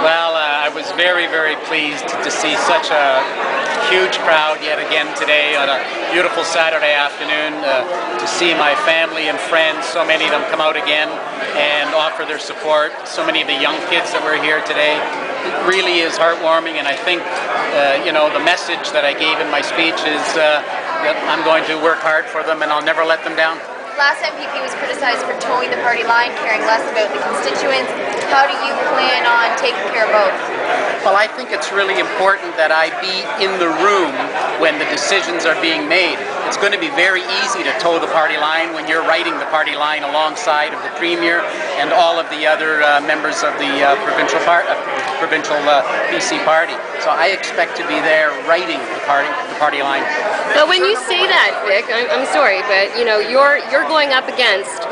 Well, I was very, very pleased to see such a huge crowd yet again today on a beautiful Saturday afternoon, to see my family and friends, so many of them come out again and offer their support. So many of the young kids that were here today. It really is heartwarming, and I think the message that I gave in my speech is that I'm going to work hard for them and I'll never let them down. Last MPP was criticized for towing the party line, caring less about the constituents. How do you plan on taking care of both? Well, I think it's really important that I be in the room when the decisions are being made. It's going to be very easy to tow the party line when you're writing the party line alongside of the Premier and all of the other members of the provincial BC party. So I expect to be there writing the party line. But when you say that, Vic, I'm sorry, but you're going up against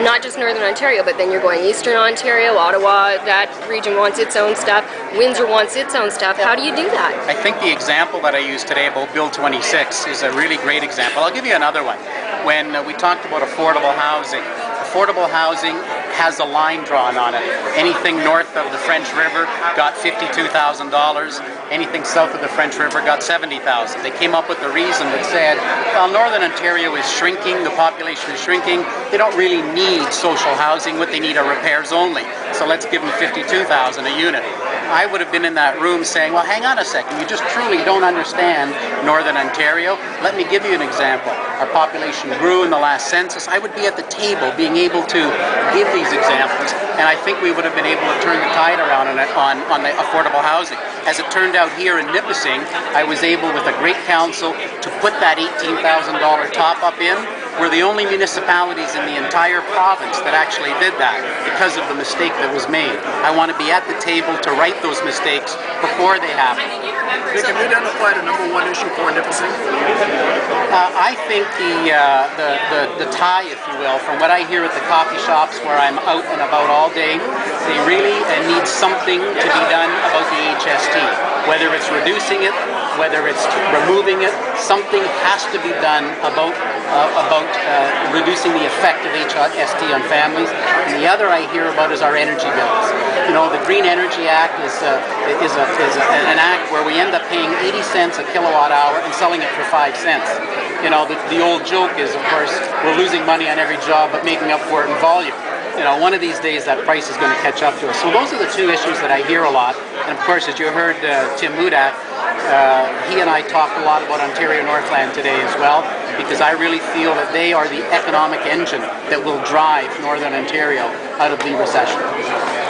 not just Northern Ontario, but then you're going Eastern Ontario, Ottawa. That region wants its own stuff. Windsor wants its own stuff. How do you do that? I think the example that I used today about Bill 26 is a really great example. I'll give you another one. When we talked about affordable housing has a line drawn on it. Anything north of the French River got $52,000. Anything south of the French River got $70,000. They came up with a reason that said, well, Northern Ontario is shrinking, the population is shrinking, they don't really need social housing, what they need are repairs only. So let's give them $52,000 a unit. I would have been in that room saying, well, hang on a second, you just truly don't understand Northern Ontario. Let me give you an example. Our population grew in the last census. I would be at the table being able to give these examples, and I think we would have been able to turn the tide around on the affordable housing. As it turned out here in Nipissing, I was able, with a great council, to put that $18,000 top-up in. We're the only municipalities in the entire province that actually did that because of the mistake that was made. I want to be at the table to right those mistakes before they happen. Vic, have you identified a number one issue for Nipissing? I think the tie, if you will, from what I hear at the coffee shops where I'm out and about all day, they really need something to be done about the HST. Whether it's reducing it, whether it's removing it, something has to be done about reducing the effect of HST on families. And the other I hear about is our energy bills. The Green Energy Act is an act where we end up paying 80 cents a kilowatt hour and selling it for 5 cents. The old joke is, of course, we're losing money on every job but making up for it in volume. One of these days that price is going to catch up to us. So those are the two issues that I hear a lot. And of course, as you heard Tim Mudak, he and I talked a lot about Ontario Northland today as well, because I really feel that they are the economic engine that will drive Northern Ontario out of the recession.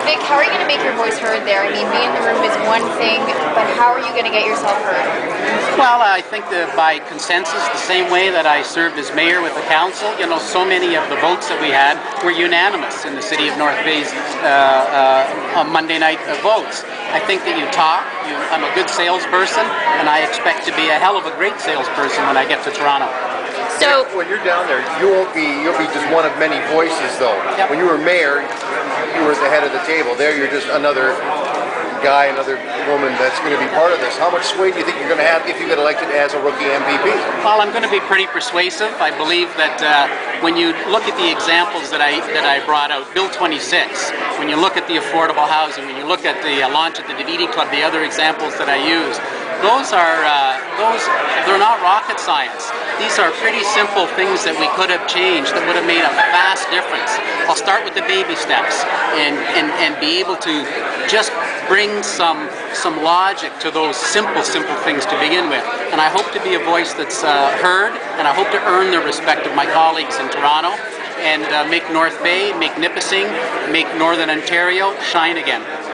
Vic, how are you going to make your voice heard there? I mean, being in the room is one thing, but how are you going to get yourself heard? Well, I think that by consensus, the same way that I served as mayor with the council, so many of the votes that we had were unanimous in the city of North Bay's Monday night votes. I think that you talk, I'm a good salesperson, and I expect to be a hell of a great salesperson when I get to Toronto. So when you're down there, you'll be just one of many voices, though. Yep. When you were mayor, you were at the head of the table. There, you're just another guy, another woman that's going to be part of this. How much sway do you think you're going to have if you get elected as a rookie MPP? Well, I'm going to be pretty persuasive. I believe that when you look at the examples that I brought out, Bill 26, when you look at the affordable housing, when you look at the launch at the Davidi Club, the other examples that I used, they're not rocket science. These are pretty simple things that we could have changed that would have made a vast difference. I'll start with the baby steps and be able to just bring some logic to those simple things to begin with. And I hope to be a voice that's heard, and I hope to earn the respect of my colleagues in Toronto and make North Bay, make Nipissing, make Northern Ontario shine again.